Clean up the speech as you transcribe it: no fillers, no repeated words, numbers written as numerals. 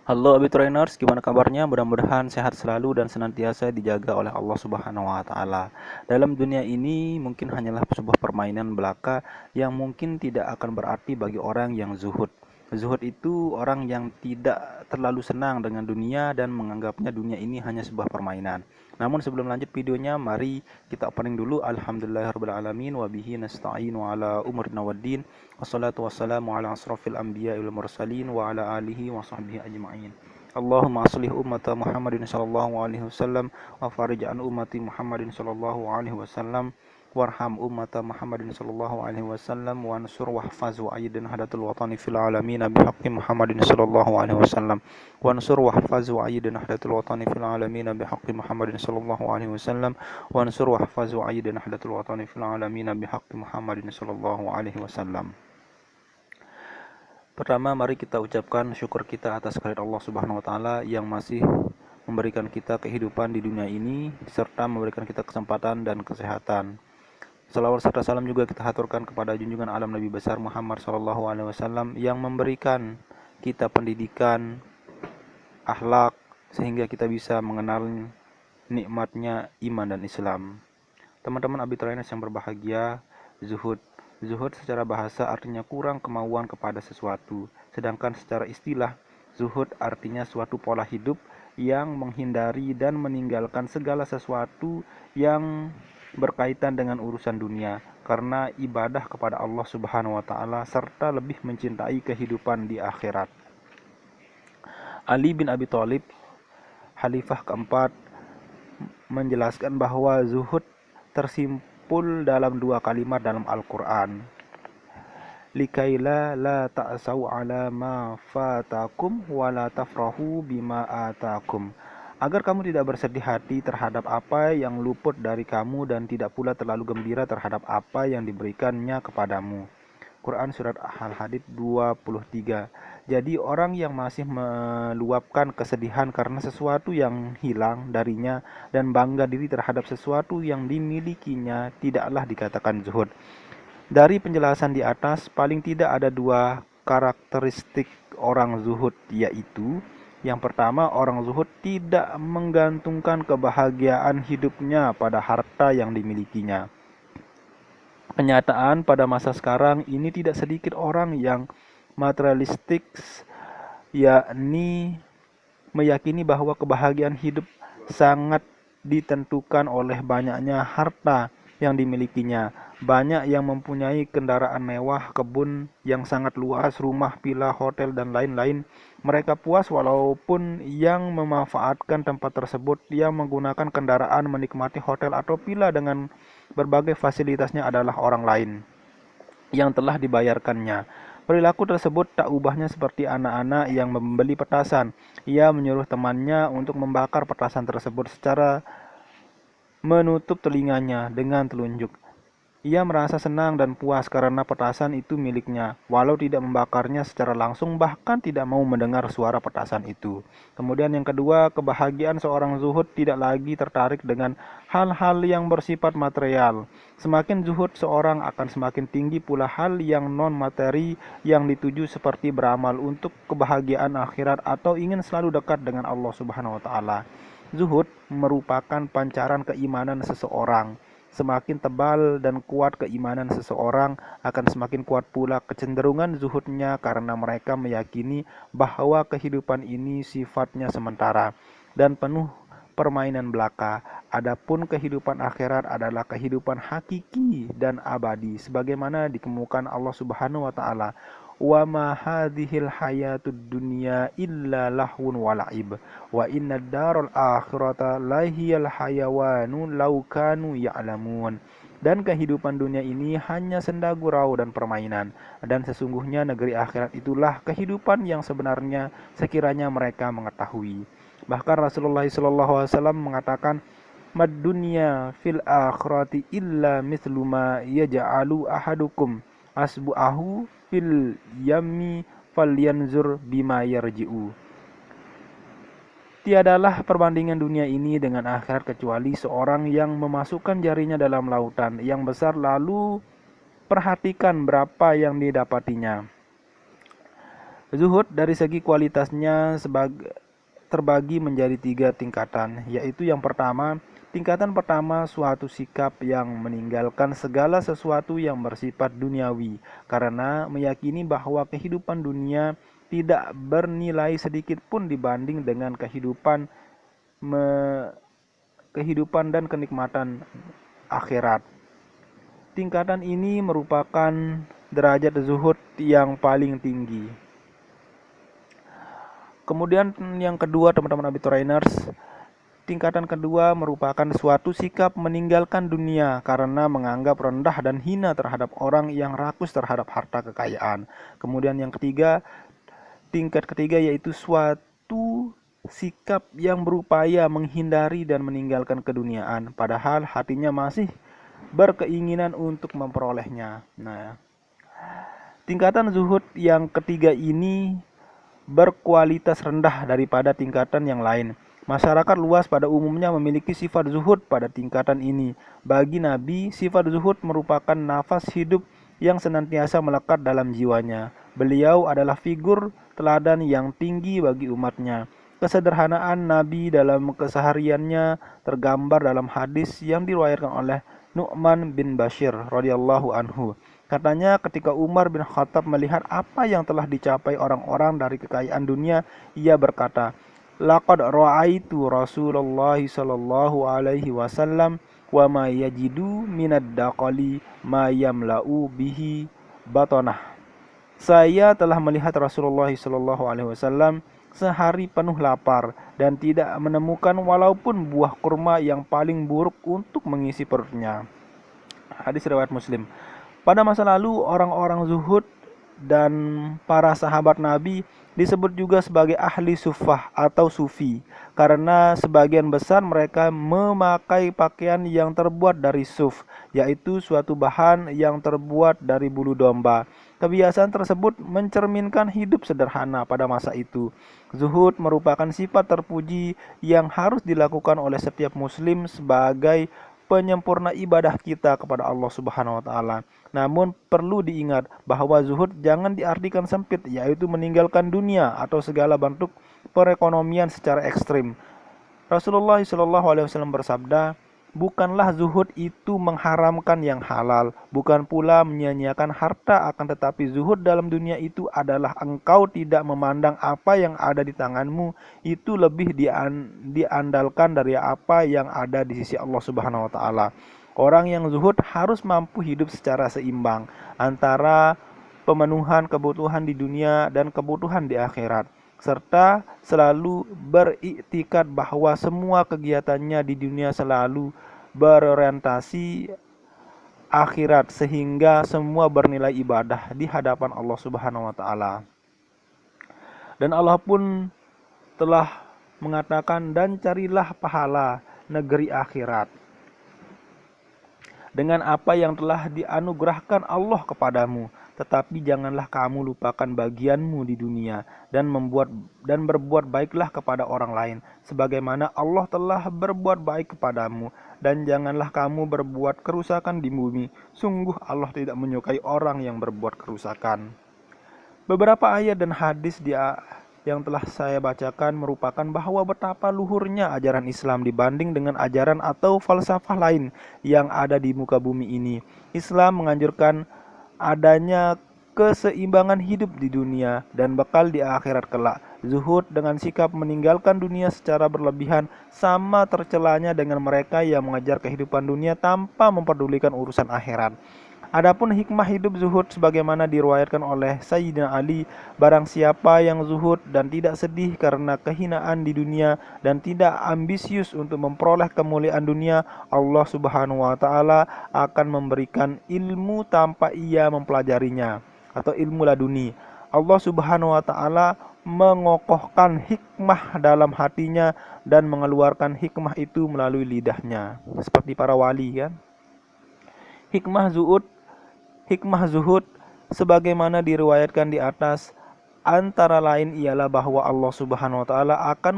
Halo Abi Trainers, gimana kabarnya? Mudah-mudahan sehat selalu dan senantiasa dijaga oleh Allah Subhanahu wa taala. Dalam dunia ini mungkin hanyalah sebuah permainan belaka yang mungkin tidak akan berarti bagi orang yang zuhud. Zuhud itu orang yang tidak terlalu senang dengan dunia dan menganggapnya dunia ini hanya sebuah permainan. Namun sebelum lanjut videonya, mari kita opening dulu. Alhamdulillahirabbil alamin wa bihi nasta'inu ala umurina waddin. Wassalatu wassalamu ala asrafil anbiya wal mursalin wa ala alihi wa sahbihi ajma'in. Allahumma aslih ummata Muhammadin sallallahu alaihi wasallam wa farij an ummati Muhammadin sallallahu alaihi wasallam warham ummata Muhammadin sallallahu alaihi wasallam wa ansur wahfaz wa ayyidin hadatul watani fil alamin bihaqqi Muhammadin sallallahu alaihi wasallam wa ansur wahfaz wa ayyidin hadatul watani fil alamin bihaqqi Muhammadin sallallahu alaihi wasallam wa ansur wahfaz wa ayyidin hadatul watani fil alamin bihaqqi Muhammadin sallallahu alaihi wasallam. Pertama, mari kita ucapkan syukur kita atas kehadirat Allah Subhanahu wa taala yang masih memberikan kita kehidupan di dunia ini serta memberikan kita kesempatan dan kesehatan. Salawat serta salam juga kita haturkan kepada junjungan alam Nabi besar Muhammad SAW yang memberikan kita pendidikan, akhlak, sehingga kita bisa mengenal nikmatnya iman dan Islam. Teman-teman Abi Trainers yang berbahagia, zuhud. Zuhud secara bahasa artinya kurang kemauan kepada sesuatu, sedangkan secara istilah, zuhud artinya suatu pola hidup yang menghindari dan meninggalkan segala sesuatu yang berkaitan dengan urusan dunia karena ibadah kepada Allah Subhanahu wa taala serta lebih mencintai kehidupan di akhirat. Ali bin Abi Thalib, khalifah keempat, menjelaskan bahwa zuhud tersimpul dalam dua kalimat dalam Al-Qur'an. Likaila la ta'sau ala ma fatakum wa la tafrahu bima atakum. Agar kamu tidak bersedih hati terhadap apa yang luput dari kamu dan tidak pula terlalu gembira terhadap apa yang diberikannya kepadamu. Quran Surat Al-Hadid 23. Jadi orang yang masih meluapkan kesedihan karena sesuatu yang hilang darinya dan bangga diri terhadap sesuatu yang dimilikinya tidaklah dikatakan zuhud. Dari penjelasan di atas, paling tidak ada dua karakteristik orang zuhud, yaitu yang pertama, orang zuhud tidak menggantungkan kebahagiaan hidupnya pada harta yang dimilikinya. Kenyataan pada masa sekarang ini tidak sedikit orang yang materialistik, yakni meyakini bahwa kebahagiaan hidup sangat ditentukan oleh banyaknya harta yang dimilikinya. Banyak yang mempunyai kendaraan mewah, kebun yang sangat luas, rumah, villa, hotel, dan lain-lain. Mereka puas walaupun yang memanfaatkan tempat tersebut, yang menggunakan kendaraan, menikmati hotel atau villa dengan berbagai fasilitasnya adalah orang lain yang telah dibayarkannya. Perilaku tersebut tak ubahnya seperti anak-anak yang membeli petasan. Ia menyuruh temannya untuk membakar petasan tersebut secara menutup telinganya dengan telunjuk. Ia merasa senang dan puas karena petasan itu miliknya, walau tidak membakarnya secara langsung, bahkan tidak mau mendengar suara petasan itu. Kemudian yang kedua, kebahagiaan seorang zuhud tidak lagi tertarik dengan hal-hal yang bersifat material. Semakin zuhud seorang akan semakin tinggi pula hal yang non-materi yang dituju seperti beramal untuk kebahagiaan akhirat atau ingin selalu dekat dengan Allah Subhanahu wa taala. Zuhud merupakan pancaran keimanan seseorang. Semakin tebal dan kuat keimanan seseorang, akan semakin kuat pula kecenderungan zuhudnya karena mereka meyakini bahwa kehidupan ini sifatnya sementara dan penuh permainan belaka. Adapun kehidupan akhirat adalah kehidupan hakiki dan abadi sebagaimana dikemukakan Allah Subhanahu wa taala. Wa ma hadhil hayatud dunya illa lahwun wa la'ib wa inna daral akhirata lahiyal hayawanu law kanu ya'lamun. Dan kehidupan dunia ini hanya senda gurau dan permainan, dan sesungguhnya negeri akhirat itulah kehidupan yang sebenarnya sekiranya mereka mengetahui. Bahkan Rasulullah SAW mengatakan, mad dunya fil akhirati illa mithlu ma yaj'alu ahadukum asbu'ahu fil yammi falyanzur bima yarji'u. Tiadalah perbandingan dunia ini dengan akhirat kecuali seorang yang memasukkan jarinya dalam lautan yang besar lalu perhatikan berapa yang didapatinya. Zuhud dari segi kualitasnya terbagi menjadi 3 tingkatan, yaitu yang pertama, tingkatan pertama suatu sikap yang meninggalkan segala sesuatu yang bersifat duniawi karena meyakini bahwa kehidupan dunia tidak bernilai sedikit pun dibanding dengan kehidupan dan kenikmatan akhirat. Tingkatan ini merupakan derajat zuhud yang paling tinggi. Kemudian yang kedua, teman-teman Abiturainers, tingkatan kedua merupakan suatu sikap meninggalkan dunia karena menganggap rendah dan hina terhadap orang yang rakus terhadap harta kekayaan. Kemudian yang ketiga, tingkat ketiga yaitu suatu sikap yang berupaya menghindari dan meninggalkan keduniaan, padahal hatinya masih berkeinginan untuk memperolehnya. Nah, tingkatan zuhud yang ketiga ini berkualitas rendah daripada tingkatan yang lain. Masyarakat luas pada umumnya memiliki sifat zuhud pada tingkatan ini. Bagi Nabi, sifat zuhud merupakan nafas hidup yang senantiasa melekat dalam jiwanya. Beliau adalah figur teladan yang tinggi bagi umatnya. Kesederhanaan Nabi dalam kesehariannya tergambar dalam hadis yang diriwayatkan oleh Nu'man bin Bashir radhiyallahu anhu. Katanya ketika Umar bin Khattab melihat apa yang telah dicapai orang-orang dari kekayaan dunia, ia berkata, "Laqad ra'aitu Rasulullah sallallahu alaihi wasallam wa ma yajidu minad daqali ma yamla'u bihi batanah." Saya telah melihat Rasulullah sallallahu alaihi wasallam sehari penuh lapar dan tidak menemukan walaupun buah kurma yang paling buruk untuk mengisi perutnya. Hadis riwayat Muslim. Pada masa lalu, orang-orang zuhud dan para sahabat Nabi disebut juga sebagai ahli sufah atau sufi karena sebagian besar mereka memakai pakaian yang terbuat dari suf, yaitu suatu bahan yang terbuat dari bulu domba. Kebiasaan tersebut mencerminkan hidup sederhana pada masa itu. Zuhud merupakan sifat terpuji yang harus dilakukan oleh setiap muslim sebagai penyempurna ibadah kita kepada Allah Subhanahu wa taala. Namun perlu diingat bahwa zuhud jangan diartikan sempit, yaitu meninggalkan dunia atau segala bentuk perekonomian secara ekstrim. Rasulullah SAW bersabda, "Bukanlah zuhud itu mengharamkan yang halal, bukan pula menyia-nyiakan harta, akan tetapi zuhud dalam dunia itu adalah engkau tidak memandang apa yang ada di tanganmu itu lebih diandalkan dari apa yang ada di sisi Allah Subhanahu wa taala." Orang yang zuhud harus mampu hidup secara seimbang antara pemenuhan kebutuhan di dunia dan kebutuhan di akhirat, serta selalu beriktikad bahwa semua kegiatannya di dunia selalu berorientasi akhirat sehingga semua bernilai ibadah di hadapan Allah Subhanahu wa taala. Dan Allah pun telah mengatakan, "Dan carilah pahala negeri akhirat dengan apa yang telah dianugerahkan Allah kepadamu, tetapi janganlah kamu lupakan bagianmu di dunia dan berbuat baiklah kepada orang lain sebagaimana Allah telah berbuat baik kepadamu, dan janganlah kamu berbuat kerusakan di bumi. Sungguh Allah tidak menyukai orang yang berbuat kerusakan." Beberapa ayat dan hadis yang telah saya bacakan merupakan bahwa betapa luhurnya ajaran Islam dibanding dengan ajaran atau falsafah lain yang ada di muka bumi ini. Islam menganjurkan adanya keseimbangan hidup di dunia dan bekal di akhirat kelak. Zuhud dengan sikap meninggalkan dunia secara berlebihan sama tercelanya dengan mereka yang mengejar kehidupan dunia tanpa memperdulikan urusan akhirat. Adapun hikmah hidup zuhud sebagaimana diriwayatkan oleh Sayyidina Ali, barang siapa yang zuhud dan tidak sedih karena kehinaan di dunia dan tidak ambisius untuk memperoleh kemuliaan dunia, Allah Subhanahu wa taala akan memberikan ilmu tanpa ia mempelajarinya atau ilmu laduni. Allah Subhanahu wa taala mengokohkan hikmah dalam hatinya dan mengeluarkan hikmah itu melalui lidahnya, seperti para wali kan. Hikmah zuhud sebagaimana diriwayatkan di atas antara lain ialah bahwa Allah Subhanahu wa taala akan